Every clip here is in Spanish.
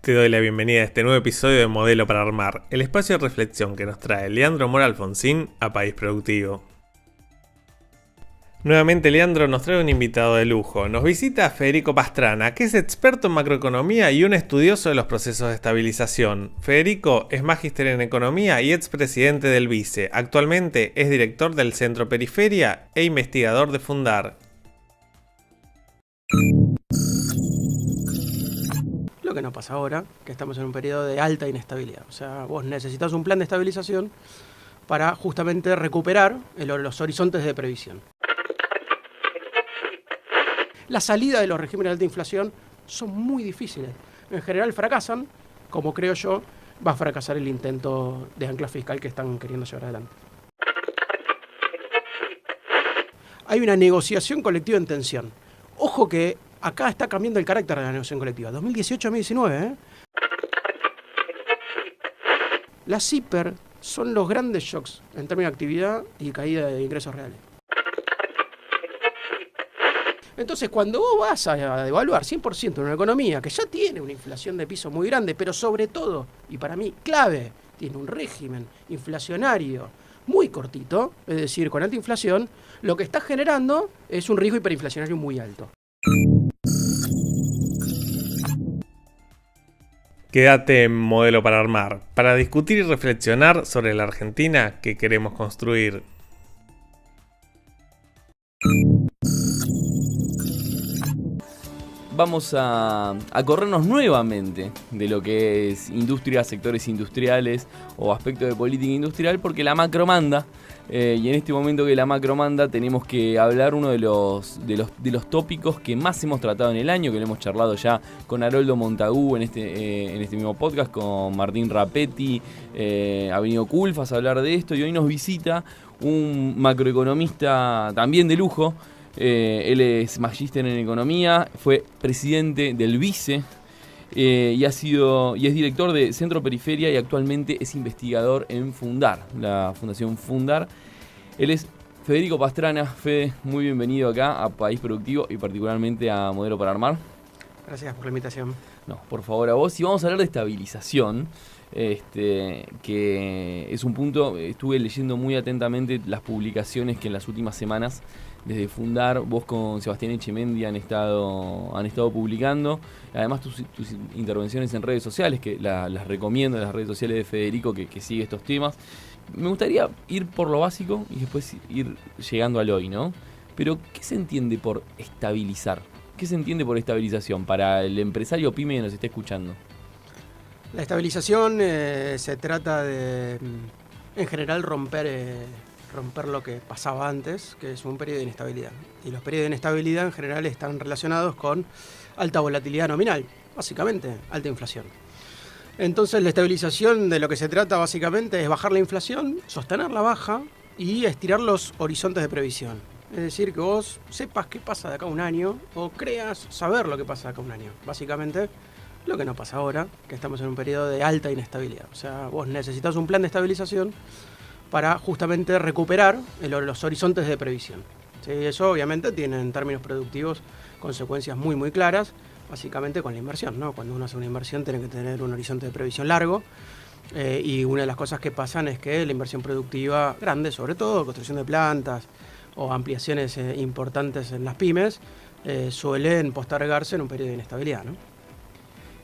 Te doy la bienvenida a este nuevo episodio de Modelo para Armar, el espacio de reflexión que nos trae Leandro Mora Alfonsín a País Productivo. Nuevamente Leandro nos trae un invitado de lujo. Nos visita Federico Pastrana, que es experto en macroeconomía y un estudioso de los procesos de estabilización. Federico es magíster en economía y expresidente del BICE. Actualmente es director del Centro Periferia e investigador de Fundar. Lo que no pasa ahora, que estamos en un periodo de alta inestabilidad. O sea, vos necesitas un plan de estabilización para justamente recuperar los horizontes de previsión. La salida de los regímenes de alta inflación son muy difíciles. En general fracasan, como creo yo, va a fracasar el intento de ancla fiscal que están queriendo llevar adelante. Hay una negociación colectiva en tensión. Ojo que acá está cambiando el carácter de la negociación colectiva. 2018-2019, ¿eh? Las hiper son los grandes shocks en términos de actividad y caída de ingresos reales. Entonces, cuando vos vas a devaluar 100% en una economía que ya tiene una inflación de piso muy grande, pero sobre todo, y para mí clave, tiene un régimen inflacionario muy cortito, es decir, con alta inflación, lo que está generando es un riesgo hiperinflacionario muy alto. Quédate en Modelo para Armar, para discutir y reflexionar sobre la Argentina que queremos construir. Vamos a corrernos nuevamente de lo que es industria, sectores industriales o aspectos de política industrial, porque la macro manda. Y en este momento que la macro manda tenemos que hablar uno de los tópicos que más hemos tratado en el año, que lo hemos charlado ya con Haroldo Montagu en este mismo podcast, con Martín Rapetti, ha venido Culfas a hablar de esto, y hoy nos visita un macroeconomista también de lujo. Él es magíster en economía, fue presidente del BICE y es director de Centro Periferia y actualmente es investigador en Fundar, la Fundación Fundar. Él es Federico Pastrana. Fede, muy bienvenido acá a País Productivo y particularmente a Modelo para Armar. Gracias por la invitación. No, por favor, a vos. Y vamos a hablar de estabilización, que es un punto. Estuve leyendo muy atentamente las publicaciones que en las últimas semanas desde Fundar, vos con Sebastián Echemendi han estado publicando. Además tus intervenciones en redes sociales, que las recomiendo, las redes sociales de Federico, que sigue estos temas. Me gustaría ir por lo básico y después ir llegando al hoy, ¿no? Pero, ¿qué se entiende por estabilizar? ¿Qué se entiende por estabilización para el empresario pyme que nos está escuchando? La estabilización se trata de, en general, romper lo que pasaba antes, que es un periodo de inestabilidad. Y los periodos de inestabilidad en general están relacionados con alta volatilidad nominal, básicamente alta inflación. Entonces la estabilización de lo que se trata básicamente es bajar la inflación, sostener la baja y estirar los horizontes de previsión. Es decir, que vos sepas qué pasa de acá a un año o creas saber lo que pasa de acá a un año. Básicamente lo que no pasa ahora, que estamos en un periodo de alta inestabilidad. O sea, vos necesitas un plan de estabilización para justamente recuperar los horizontes de previsión. ¿Sí? Eso obviamente tiene en términos productivos consecuencias muy muy claras, básicamente con la inversión, ¿no? Cuando uno hace una inversión tiene que tener un horizonte de previsión largo, y una de las cosas que pasan es que la inversión productiva grande, sobre todo construcción de plantas o ampliaciones importantes en las pymes, suelen postergarse en un periodo de inestabilidad, ¿no?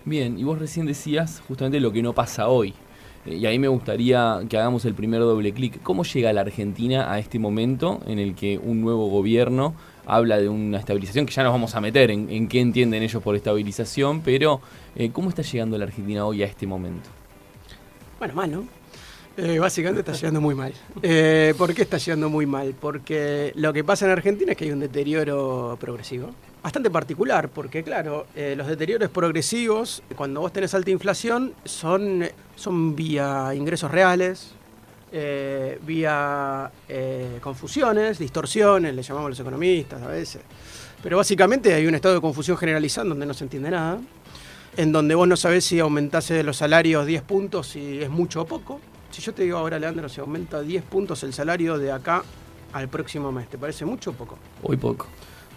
Bien, y vos recién decías justamente lo que no pasa hoy. Y ahí me gustaría que hagamos el primer doble clic. ¿Cómo llega la Argentina a este momento en el que un nuevo gobierno habla de una estabilización, que ya nos vamos a meter en qué entienden ellos por estabilización, pero ¿cómo está llegando la Argentina hoy a este momento? Bueno, mal, ¿no? Básicamente está llegando muy mal. ¿Por qué está llegando muy mal? Porque lo que pasa en Argentina es que hay un deterioro progresivo, bastante particular, porque claro, los deterioros progresivos, cuando vos tenés alta inflación, son vía ingresos reales, vía confusiones, distorsiones, le llamamos los economistas a veces. Pero básicamente hay un estado de confusión generalizada en donde no se entiende nada, en donde vos no sabés si aumentase los salarios 10 puntos, si es mucho o poco. Si yo te digo ahora, Leandro, se aumenta 10 puntos el salario de acá al próximo mes, ¿te parece mucho o poco? Hoy poco.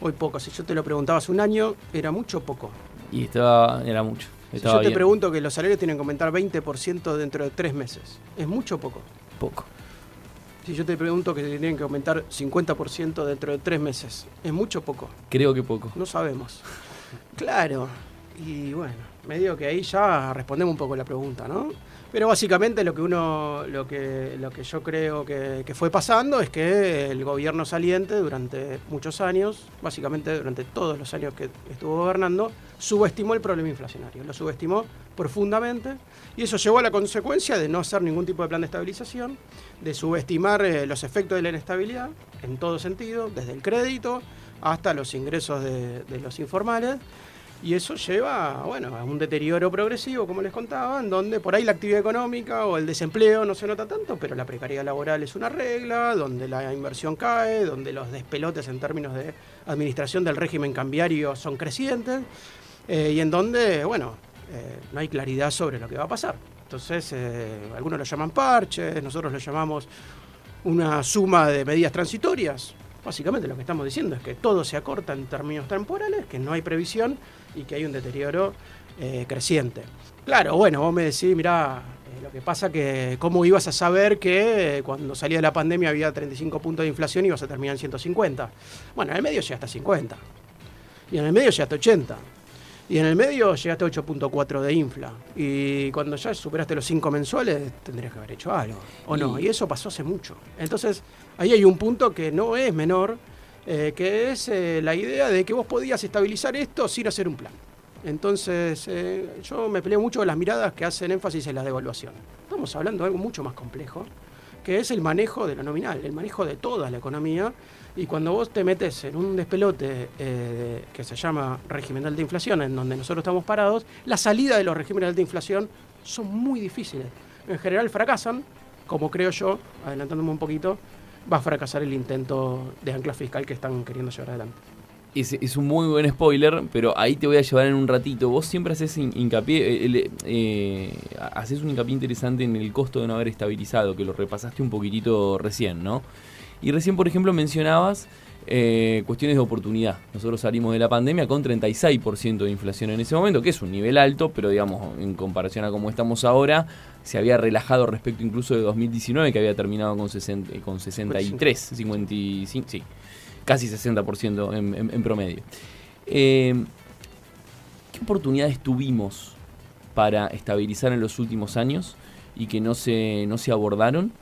Hoy poco. Si yo te lo preguntaba hace un año, ¿era mucho o poco? Y era mucho. Si yo te pregunto que los salarios tienen que aumentar 20% dentro de 3 meses, ¿es mucho o poco? Poco. Si yo te pregunto que tienen que aumentar 50% dentro de 3 meses, ¿es mucho o poco? Creo que poco. No sabemos. Claro. Y bueno, medio que ahí ya respondemos un poco la pregunta, ¿no? Pero básicamente lo que yo creo que fue pasando es que el gobierno saliente durante muchos años, básicamente durante todos los años que estuvo gobernando, subestimó el problema inflacionario, lo subestimó profundamente y eso llevó a la consecuencia de no hacer ningún tipo de plan de estabilización, de subestimar los efectos de la inestabilidad en todo sentido, desde el crédito hasta los ingresos de los informales. Y eso lleva, bueno, a un deterioro progresivo, como les contaba, en donde por ahí la actividad económica o el desempleo no se nota tanto, pero la precariedad laboral es una regla, donde la inversión cae, donde los despelotes en términos de administración del régimen cambiario son crecientes, y en donde, bueno, no hay claridad sobre lo que va a pasar. Entonces, algunos lo llaman parches, nosotros lo llamamos una suma de medidas transitorias. Básicamente lo que estamos diciendo es que todo se acorta en términos temporales, que no hay previsión y que hay un deterioro creciente. Claro, bueno, vos me decís, mirá, lo que pasa que cómo ibas a saber que cuando salía la pandemia había 35 puntos de inflación y ibas a terminar en 150. Bueno, en el medio llegaste a 50. Y en el medio llegaste a 80. Y en el medio llegaste a 8.4 de infla. Y cuando ya superaste los 5 mensuales, tendrías que haber hecho algo. ¿O no? Y eso pasó hace mucho. Entonces, ahí hay un punto que no es menor, que es la idea de que vos podías estabilizar esto sin hacer un plan. Entonces, yo me peleo mucho con las miradas que hacen énfasis en la devaluación. Estamos hablando de algo mucho más complejo, que es el manejo de lo nominal, el manejo de toda la economía. Y cuando vos te metes en un despelote que se llama régimen de alta inflación, en donde nosotros estamos parados, la salida de los regímenes de alta inflación son muy difíciles. En general fracasan, como creo yo, adelantándome un poquito, va a fracasar el intento de ancla fiscal que están queriendo llevar adelante. Es un muy buen spoiler, pero ahí te voy a llevar en un ratito. Vos siempre haces hincapié, haces un hincapié interesante en el costo de no haber estabilizado, que lo repasaste un poquitito recién, ¿no? Y recién, por ejemplo, mencionabas cuestiones de oportunidad. Nosotros salimos de la pandemia con 36% de inflación en ese momento, que es un nivel alto, pero digamos, en comparación a cómo estamos ahora, se había relajado respecto incluso de 2019, que había terminado con 63, 55, sí, casi 60% en promedio. ¿Qué oportunidades tuvimos para estabilizar en los últimos años y que no se abordaron?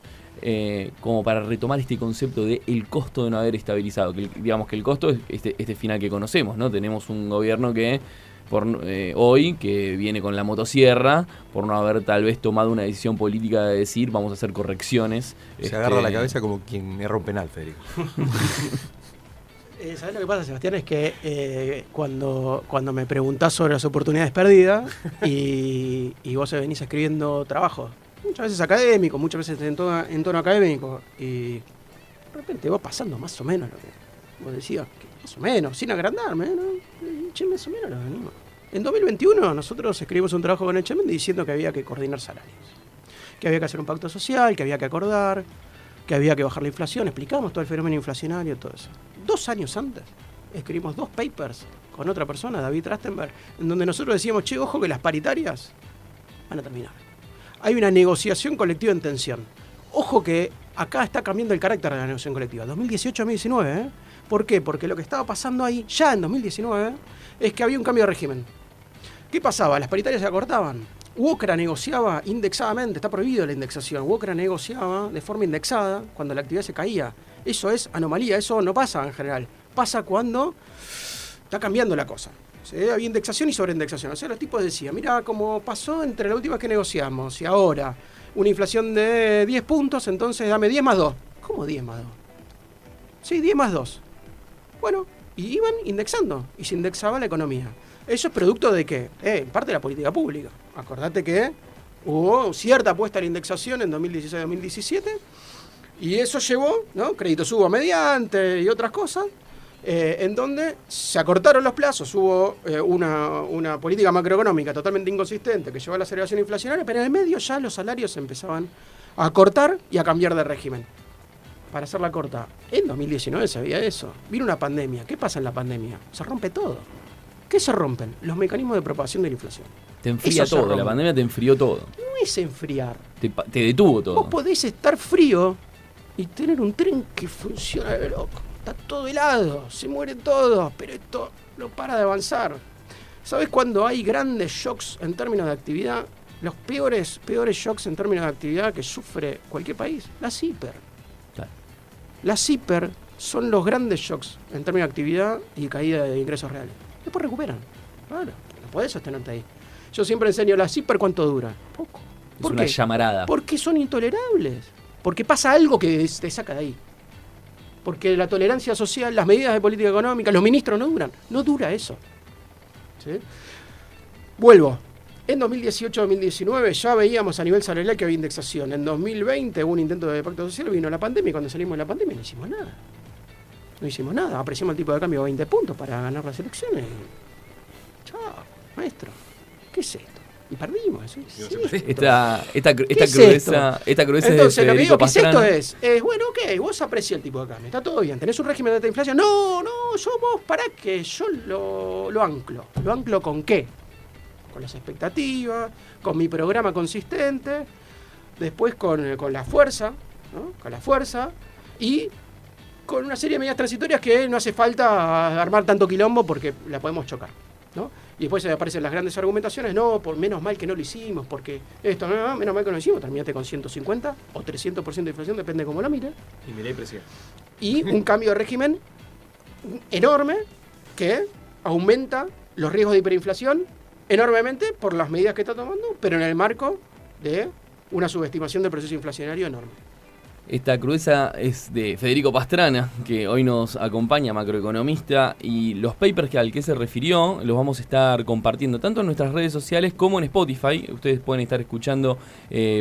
Como para retomar este concepto de el costo de no haber estabilizado, que digamos que el costo es este final que conocemos, ¿no? Tenemos un gobierno que hoy que viene con la motosierra por no haber tal vez tomado una decisión política de decir vamos a hacer correcciones. Se agarra la cabeza como quien erra un penal, Federico. ¿Sabés lo que pasa, Sebastián? Es que cuando me preguntás sobre las oportunidades perdidas y vos venís escribiendo trabajos, muchas veces académico, muchas veces en tono académico, y de repente vas pasando más o menos lo que vos decías, que más o menos, sin agrandarme, ¿no? Más o menos lo venimos. En 2021 nosotros escribimos un trabajo con el Chemen diciendo que había que coordinar salarios, que había que hacer un pacto social, que había que acordar, que había que bajar la inflación, explicamos todo el fenómeno inflacionario, todo eso. 2 años antes escribimos 2 papers con otra persona, David Rastenberg, en donde nosotros decíamos, che, ojo que las paritarias van a terminar. Hay una negociación colectiva en tensión. Ojo que acá está cambiando el carácter de la negociación colectiva. 2018-2019, ¿eh? ¿Por qué? Porque lo que estaba pasando ahí, ya en 2019, es que había un cambio de régimen. ¿Qué pasaba? Las paritarias se acortaban. UOCRA negociaba indexadamente, está prohibido la indexación. UOCRA negociaba de forma indexada cuando la actividad se caía. Eso es anomalía, eso no pasa en general. Pasa cuando está cambiando la cosa. Había indexación y sobreindexación. O sea, los tipos decían, mira, como pasó entre la última vez que negociamos y ahora una inflación de 10 puntos, entonces dame 10 más 2. ¿Cómo 10 más 2? Sí, 10 más 2. Bueno, y iban indexando y se indexaba la economía. ¿Eso es producto de qué? En parte de la política pública. Acordate que hubo cierta apuesta a la indexación en 2016-2017 y eso llevó, ¿no? Crédito subo mediante y otras cosas. En donde se acortaron los plazos, hubo una política macroeconómica totalmente inconsistente que llevó a la aceleración inflacionaria, pero en el medio ya los salarios empezaban a cortar y a cambiar de régimen. Para hacerla corta, en 2019 se veía eso. Vino una pandemia. ¿Qué pasa en la pandemia? Se rompe todo. ¿Qué se rompen? Los mecanismos de propagación de la inflación. Te enfría Eso se todo, la rompe. pandemia te enfrió todo. No es enfriar. Te detuvo todo. Vos podés estar frío y tener un tren que funciona de loco. Está todo helado, se muere todo, pero esto no para de avanzar. ¿Sabés cuándo hay grandes shocks en términos de actividad? Los peores shocks en términos de actividad que sufre cualquier país. Las hiper. Claro. Las hiper son los grandes shocks en términos de actividad y caída de ingresos reales. Después recuperan. Claro, no podés sostenerte ahí. Yo siempre enseño las hiper, ¿cuánto dura? Poco. Es ¿Por una qué? llamarada. Porque son intolerables. Porque pasa algo que te saca de ahí. Porque la tolerancia social, las medidas de política económica, los ministros no duran. No dura eso. ¿Sí? Vuelvo. En 2018-2019 ya veíamos a nivel salarial que había indexación. En 2020 hubo un intento de pacto social, vino la pandemia y cuando salimos de la pandemia no hicimos nada. No hicimos nada. Apreciamos el tipo de cambio a 20 puntos para ganar las elecciones. Chao, maestro. ¿Qué es esto? Y perdimos. ¿Sí? Esta ¿Qué es crudeza es de Entonces, lo que Federico digo que es esto Pastrana. es, bueno, ok, vos aprecias el tipo de cambio, está todo bien, tenés un régimen de alta inflación. No, vos pará que yo lo anclo. ¿Lo anclo con qué? Con las expectativas, con mi programa consistente, después con la fuerza, ¿no? Con la fuerza y con una serie de medidas transitorias que no hace falta armar tanto quilombo porque la podemos chocar, ¿no? Y después aparecen las grandes argumentaciones, no, por menos mal que no lo hicimos, porque esto, no, menos mal que no lo hicimos, terminaste con 150 o 300% de inflación, depende de cómo lo mires. Y miré presidente. Y un cambio de régimen enorme que aumenta los riesgos de hiperinflación enormemente por las medidas que está tomando, pero en el marco de una subestimación del proceso inflacionario enorme. Esta crudeza es de Federico Pastrana, que hoy nos acompaña, macroeconomista, y los papers al que se refirió los vamos a estar compartiendo tanto en nuestras redes sociales como en Spotify. Ustedes pueden estar escuchando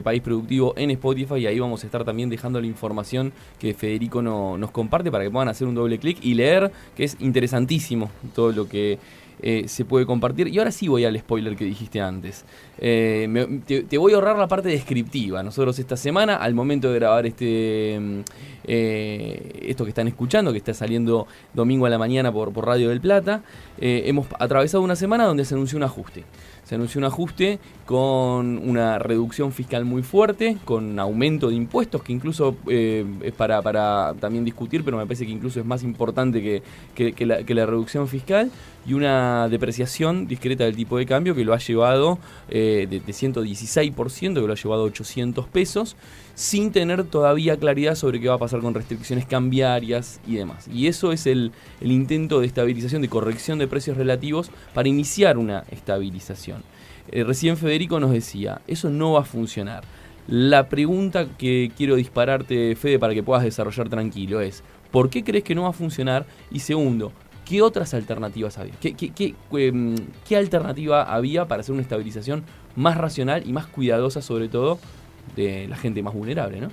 País Productivo en Spotify y ahí vamos a estar también dejando la información que Federico nos comparte para que puedan hacer un doble clic y leer, que es interesantísimo todo lo que se puede compartir. Y ahora sí voy al spoiler que dijiste antes. Te voy a ahorrar la parte descriptiva. Nosotros esta semana, al momento de grabar esto que están escuchando, que está saliendo domingo a la mañana por Radio del Plata, hemos atravesado una semana donde se anunció un ajuste. Se anunció un ajuste con una reducción fiscal muy fuerte, con aumento de impuestos, que incluso es para también discutir, pero me parece que incluso es más importante que la reducción fiscal, y una depreciación discreta del tipo de cambio que lo ha llevado de 116%, que lo ha llevado a 800 pesos, sin tener todavía claridad sobre qué va a pasar con restricciones cambiarias y demás. Y eso es el intento de estabilización, de corrección de precios relativos para iniciar una estabilización. Recién Federico nos decía, eso no va a funcionar. La pregunta que quiero dispararte, Fede, para que puedas desarrollar tranquilo es, ¿por qué crees que no va a funcionar? Y segundo, ¿qué otras alternativas había? ¿Qué alternativa había para hacer una estabilización más racional y más cuidadosa, sobre todo, de la gente más vulnerable, ¿no?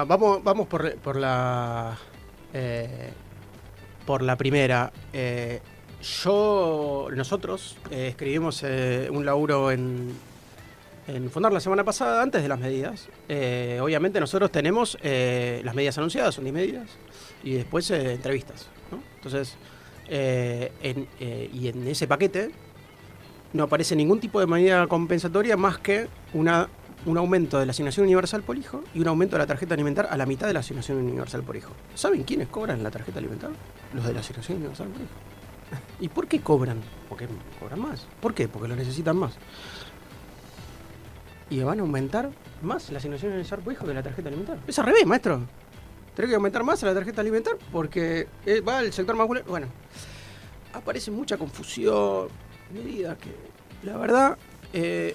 Vamos por la primera. Nosotros escribimos un laburo en Fundar la semana pasada, antes de las medidas. Obviamente nosotros tenemos las medidas anunciadas, son 10 medidas, y después entrevistas, ¿no? Entonces, y en ese paquete no aparece ningún tipo de medida compensatoria más que un aumento de la asignación universal por hijo y un aumento de la tarjeta alimentar a la mitad de la asignación universal por hijo. ¿Saben quiénes cobran la tarjeta alimentar? Los de la asignación universal por hijo. ¿Y por qué cobran? Porque cobran más. ¿Por qué? Porque lo necesitan más. Y van a aumentar más la asignación universal por hijo que la tarjeta alimentar. Es al revés, maestro. Tenés que aumentar más la tarjeta alimentar porque va al sector más vulnerable. Bueno, aparece mucha confusión, medidas que, la verdad,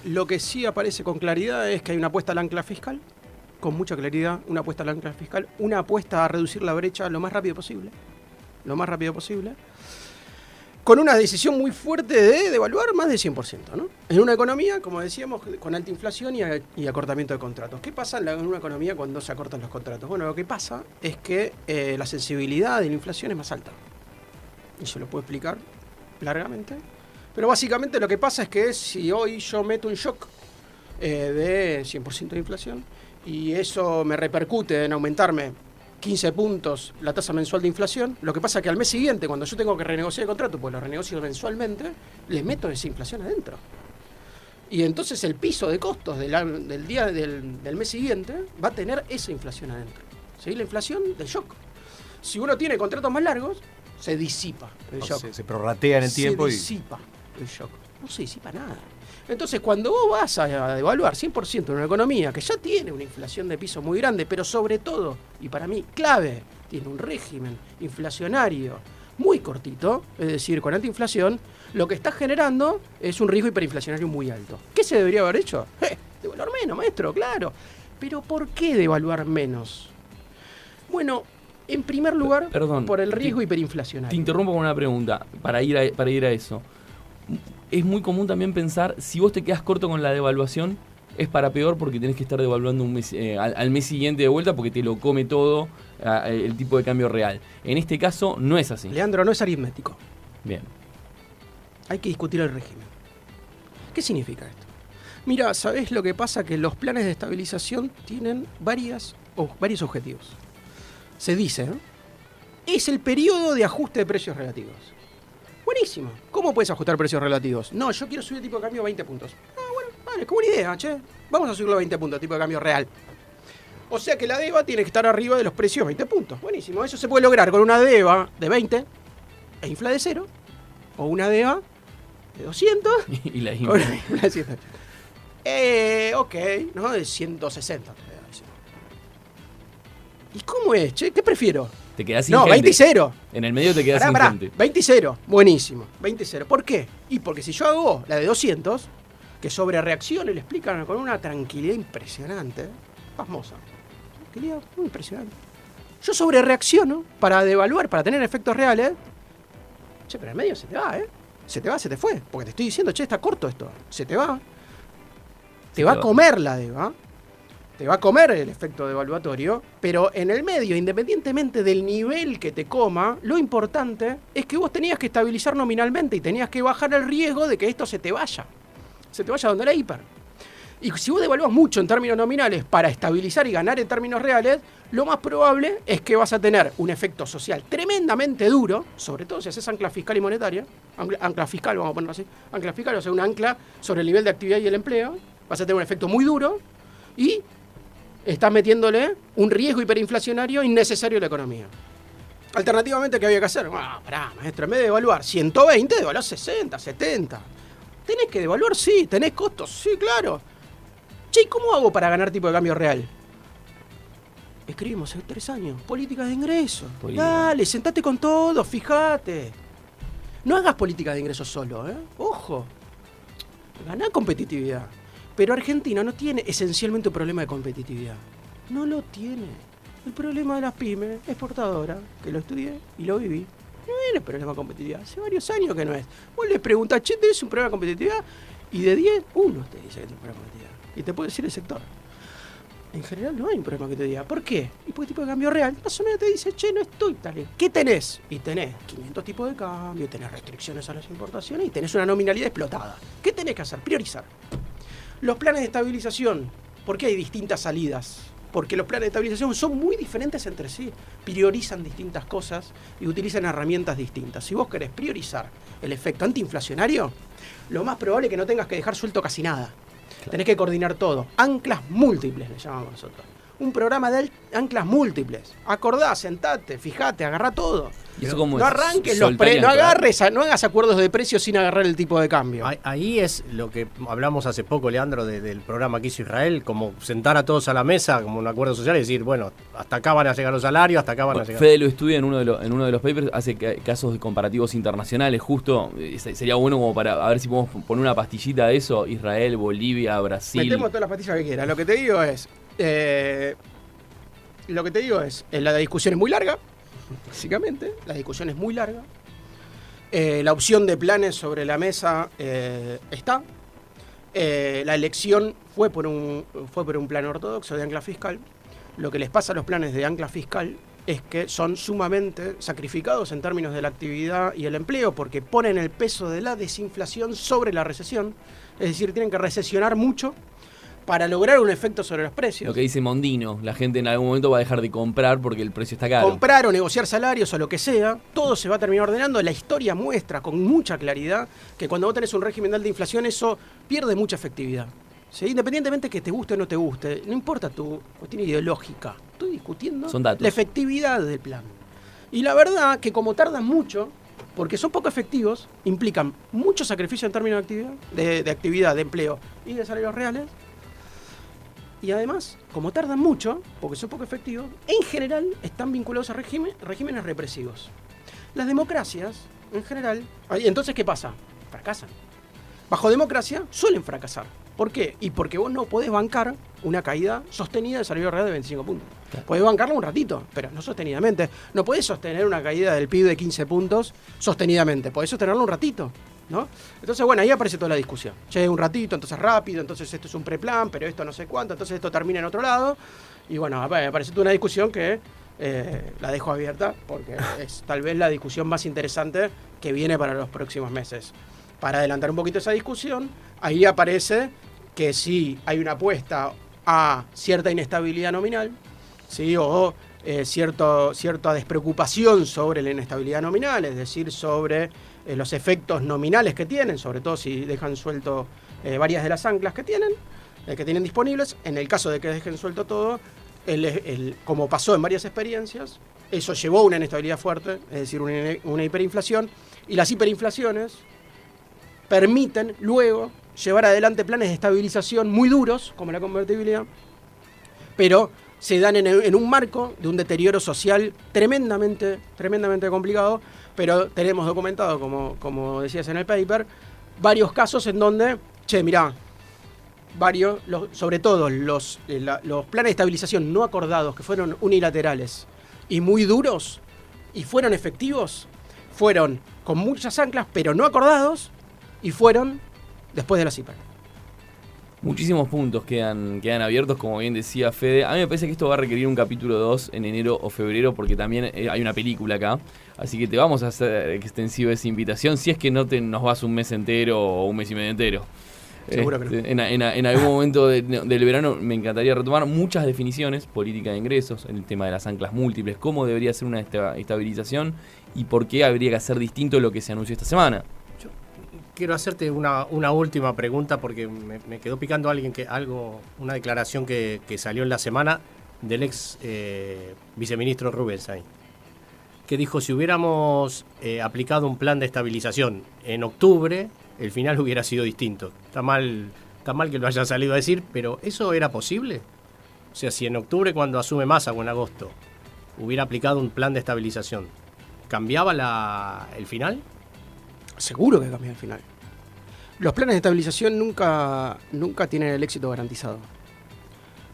lo que sí aparece con claridad es que hay una apuesta al ancla fiscal, con mucha claridad, una apuesta al ancla fiscal, una apuesta a reducir la brecha lo más rápido posible, con una decisión muy fuerte de devaluar más del 100%, ¿no? En una economía, como decíamos, con alta inflación y acortamiento de contratos. ¿Qué pasa en una economía cuando se acortan los contratos? Bueno, lo que pasa es que la sensibilidad de la inflación es más alta. Y se lo puedo explicar largamente. Pero básicamente lo que pasa es que si hoy yo meto un shock de 100% de inflación y eso me repercute en aumentarme 15 puntos la tasa mensual de inflación. Lo que pasa es que al mes siguiente, cuando yo tengo que renegociar el contrato, pues lo renegocio mensualmente, le meto esa inflación adentro. Y entonces el piso de costos del día del mes siguiente va a tener esa inflación adentro. ¿Sí? La inflación del shock. Si uno tiene contratos más largos, se disipa el shock. Se prorratea en el tiempo. Se disipa el shock. No se disipa nada. Entonces, cuando vos vas a devaluar 100% en una economía que ya tiene una inflación de piso muy grande, pero sobre todo, y para mí clave, tiene un régimen inflacionario muy cortito, es decir, con alta inflación, lo que está generando es un riesgo hiperinflacionario muy alto. ¿Qué se debería haber hecho? Devaluar menos, maestro, claro. Pero ¿por qué devaluar menos? Bueno, en primer lugar, Perdón, por el riesgo hiperinflacionario. Te interrumpo con una pregunta, para ir a eso. Es muy común también pensar, si vos te quedas corto con la devaluación, es para peor porque tenés que estar devaluando un mes, al mes siguiente de vuelta porque te lo come todo el tipo de cambio real. En este caso no es así. Leandro, no es aritmético. Bien. Hay que discutir el régimen. ¿Qué significa esto? Mira, ¿sabés lo que pasa? Que los planes de estabilización tienen varios objetivos. Se dice, ¿no? Es el periodo de ajuste de precios relativos. Buenísimo. ¿Cómo puedes ajustar precios relativos? No, yo quiero subir el tipo de cambio a 20 puntos. Ah, bueno, vale, qué buena idea, che. Vamos a subirlo a 20 puntos, tipo de cambio real. O sea que la DEVA tiene que estar arriba de los precios 20 puntos. Buenísimo. Eso se puede lograr con una DEVA de 20 e infla de 0. O una DEVA de 200 Y la con una infla de 100. Ok, ¿no? De 160. ¿Y cómo es, che? ¿Qué prefiero? Te quedás sin No, gente. 20 y 0. En el medio te quedás sin gente. 20 y 0. Buenísimo. 20 y 0. ¿Por qué? Y porque si yo hago la de 200, que sobre reaccione le explican con una tranquilidad impresionante, pasmosa. Tranquilidad muy impresionante. Yo sobre reacciono para devaluar, para tener efectos reales. Che, pero en el medio se te va, ¿eh? Se te va, se te fue. Porque te estoy diciendo, che, está corto esto. Se te va. Te va a comer la DEVA. Te va a comer el efecto devaluatorio, pero en el medio, independientemente del nivel que te coma, lo importante es que vos tenías que estabilizar nominalmente y tenías que bajar el riesgo de que esto se te vaya. Se te vaya donde la hiper. Y si vos devalúas mucho en términos nominales para estabilizar y ganar en términos reales, lo más probable es que vas a tener un efecto social tremendamente duro, sobre todo si haces ancla fiscal y monetaria, ancla fiscal, vamos a ponerlo así, ancla fiscal, o sea, un ancla sobre el nivel de actividad y el empleo, vas a tener un efecto muy duro y estás metiéndole un riesgo hiperinflacionario innecesario a la economía. Alternativamente, ¿qué había que hacer? Pará, maestro, en vez de devaluar 120, devaluar 60, 70. ¿Tenés que devaluar? Sí. ¿Tenés costos? Sí, claro. Che, ¿cómo hago para ganar tipo de cambio real? Escribimos hace 3 años. Políticas de ingreso. Dale, sentate con todo, fíjate. No hagas políticas de ingreso solo, ¿eh? Ojo. Ganá competitividad. Pero Argentina no tiene esencialmente un problema de competitividad. No lo tiene. El problema de las pymes exportadoras, que lo estudié y lo viví, no es problema de competitividad. Hace varios años que no es. Vos le preguntás, che, ¿tenés un problema de competitividad? Y de 10, uno te dice que tiene un problema de competitividad. Y te puede decir el sector. En general no hay un problema que te diga. ¿Por qué? Y porque tipo de cambio real, más o menos te dice, che, no estoy tal. ¿Qué tenés? Y tenés 500 tipos de cambio, tenés restricciones a las importaciones y tenés una nominalidad explotada. ¿Qué tenés que hacer? Priorizar. Los planes de estabilización, ¿por qué hay distintas salidas? Porque los planes de estabilización son muy diferentes entre sí. Priorizan distintas cosas y utilizan herramientas distintas. Si vos querés priorizar el efecto antiinflacionario, lo más probable es que no tengas que dejar suelto casi nada. Claro. Tenés que coordinar todo. Anclas múltiples le llamamos nosotros. Un programa de anclas múltiples. Acordá, sentate, fijate, agarrá todo. ¿Y eso cómo no arranques los precios, no agarres, no hagas acuerdos de precios sin agarrar el tipo de cambio. Ahí es lo que hablamos hace poco, Leandro, del programa que hizo Israel, como sentar a todos a la mesa, como un acuerdo social y decir, bueno, hasta acá van a llegar los salarios, hasta acá van a llegar. Fede lo estudia en uno de los papers, hace casos de comparativos internacionales, justo, sería bueno como para a ver si podemos poner una pastillita de eso, Israel, Bolivia, Brasil. Metemos todas las pastillas que quieras. Lo que te digo es, la discusión es muy larga. Básicamente, la discusión es muy larga. La opción de planes sobre la mesa está. La elección fue por un plan ortodoxo de ancla fiscal. Lo que les pasa a los planes de ancla fiscal es que son sumamente sacrificados en términos de la actividad y el empleo, porque ponen el peso de la desinflación sobre la recesión. Es decir, tienen que recesionar mucho para lograr un efecto sobre los precios. Lo que dice Mondino, la gente en algún momento va a dejar de comprar porque el precio está caro. Comprar o negociar salarios o lo que sea, todo se va a terminar ordenando. La historia muestra con mucha claridad que cuando vos tenés un régimen de alta inflación, eso pierde mucha efectividad. ¿Sí? Independientemente que te guste o no te guste, no importa tu cuestión ideológica, estoy discutiendo Son datos. la efectividad del plan. Y la verdad que como tardan mucho, porque son poco efectivos, implican mucho sacrificio en términos de actividad, de empleo y de salarios reales. Y además, como tardan mucho, porque son poco efectivos, en general están vinculados a regímenes represivos. Las democracias, en general, entonces ¿qué pasa? Fracasan. Bajo democracia suelen fracasar. ¿Por qué? Y porque vos no podés bancar una caída sostenida del salario real de 25 puntos. Claro. Podés bancarla un ratito, pero no sostenidamente. No podés sostener una caída del PIB de 15 puntos sostenidamente. Podés sostenerlo un ratito, ¿no? Entonces, bueno, ahí aparece toda la discusión. Che, un ratito, entonces rápido, entonces esto es un preplan, pero esto no sé cuánto, entonces esto termina en otro lado. Y bueno, aparece toda una discusión que la dejo abierta porque es tal vez la discusión más interesante que viene para los próximos meses. Para adelantar un poquito esa discusión, ahí aparece que sí hay una apuesta a cierta inestabilidad nominal, ¿sí? O cierta despreocupación sobre la inestabilidad nominal, es decir, sobre los efectos nominales que tienen, sobre todo si dejan suelto varias de las anclas que tienen disponibles. En el caso de que dejen suelto todo, como pasó en varias experiencias, eso llevó a una inestabilidad fuerte, es decir, una hiperinflación, y las hiperinflaciones permiten luego llevar adelante planes de estabilización muy duros, como la convertibilidad, pero se dan en un marco de un deterioro social tremendamente complicado, pero tenemos documentado, como decías en el paper, varios casos en donde, mirá, sobre todo los planes de estabilización no acordados, que fueron unilaterales y muy duros, y fueron efectivos, fueron con muchas anclas, pero no acordados, y fueron después de la CIPER. Muchísimos puntos quedan abiertos, como bien decía Fede. A mí me parece que esto va a requerir un capítulo 2 en enero o febrero, porque también hay una película acá. Así que te vamos a hacer extensiva esa invitación, si es que no nos vas un mes entero o un mes y medio entero. Seguro que no. En algún momento del verano me encantaría retomar muchas definiciones, política de ingresos, el tema de las anclas múltiples, cómo debería ser una estabilización y por qué habría que hacer distinto lo que se anunció esta semana. Quiero hacerte una última pregunta porque me quedó picando una declaración que salió en la semana del ex viceministro Rubinstein, que dijo: si hubiéramos aplicado un plan de estabilización en octubre, el final hubiera sido distinto. Está mal que lo haya salido a decir, pero ¿eso era posible? O sea, si en octubre, cuando asume Massa, o en agosto, hubiera aplicado un plan de estabilización, ¿cambiaba el final? Seguro que cambia el final. Los planes de estabilización nunca tienen el éxito garantizado.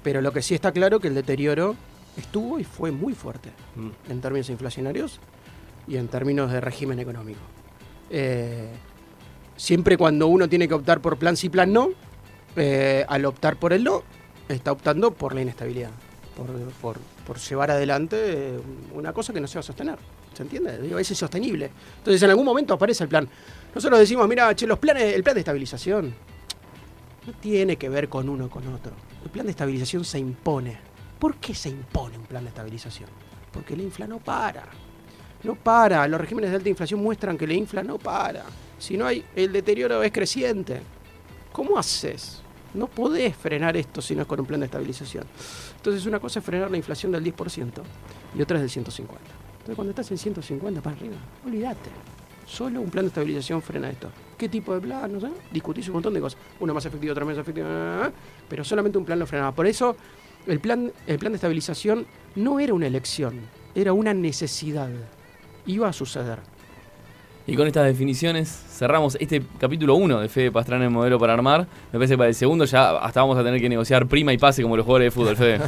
Pero lo que sí está claro que el deterioro estuvo y fue muy fuerte en términos inflacionarios y en términos de régimen económico. Siempre cuando uno tiene que optar por plan sí, plan no, al optar por el no, está optando por la inestabilidad, por llevar adelante una cosa que no se va a sostener. ¿Se entiende? Digo, es insostenible. Entonces, en algún momento aparece el plan. Nosotros decimos, mira, el plan de estabilización no tiene que ver con uno o con otro. El plan de estabilización se impone. ¿Por qué se impone un plan de estabilización? Porque la infla no para. No para. Los regímenes de alta inflación muestran que la infla no para. Si no hay, el deterioro es creciente. ¿Cómo haces? No podés frenar esto si no es con un plan de estabilización. Entonces, una cosa es frenar la inflación del 10% y otra es del 150%. Entonces, cuando estás en 150 para arriba, olvídate. Solo un plan de estabilización frena esto. ¿Qué tipo de plan? No sé. Discutís un montón de cosas. Uno más efectivo, otro menos efectivo. Pero solamente un plan lo frenaba. Por eso, el plan de estabilización no era una elección. Era una necesidad. Iba a suceder. Y con estas definiciones cerramos este capítulo 1 de Fede Pastrana en Modelo para Armar. Me parece que para el segundo ya hasta vamos a tener que negociar prima y pase como los jugadores de fútbol, Fede.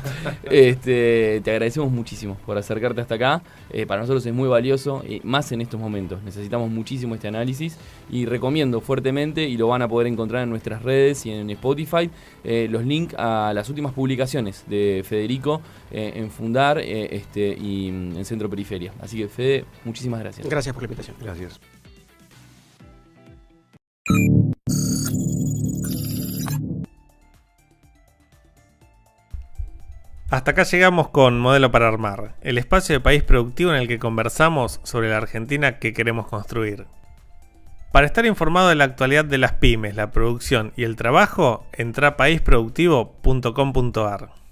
Te agradecemos muchísimo por acercarte hasta acá. Para nosotros es muy valioso, más en estos momentos. Necesitamos muchísimo este análisis y recomiendo fuertemente, y lo van a poder encontrar en nuestras redes y en Spotify, los links a las últimas publicaciones de Federico en Fundar y en Centro Periferia. Así que, Fede, muchísimas gracias. Gracias por la invitación. Gracias. Hasta acá llegamos con Modelo para Armar, el espacio de País Productivo en el que conversamos sobre la Argentina que queremos construir. Para estar informado de la actualidad de las pymes, la producción y el trabajo, entra a paisproductivo.com.ar.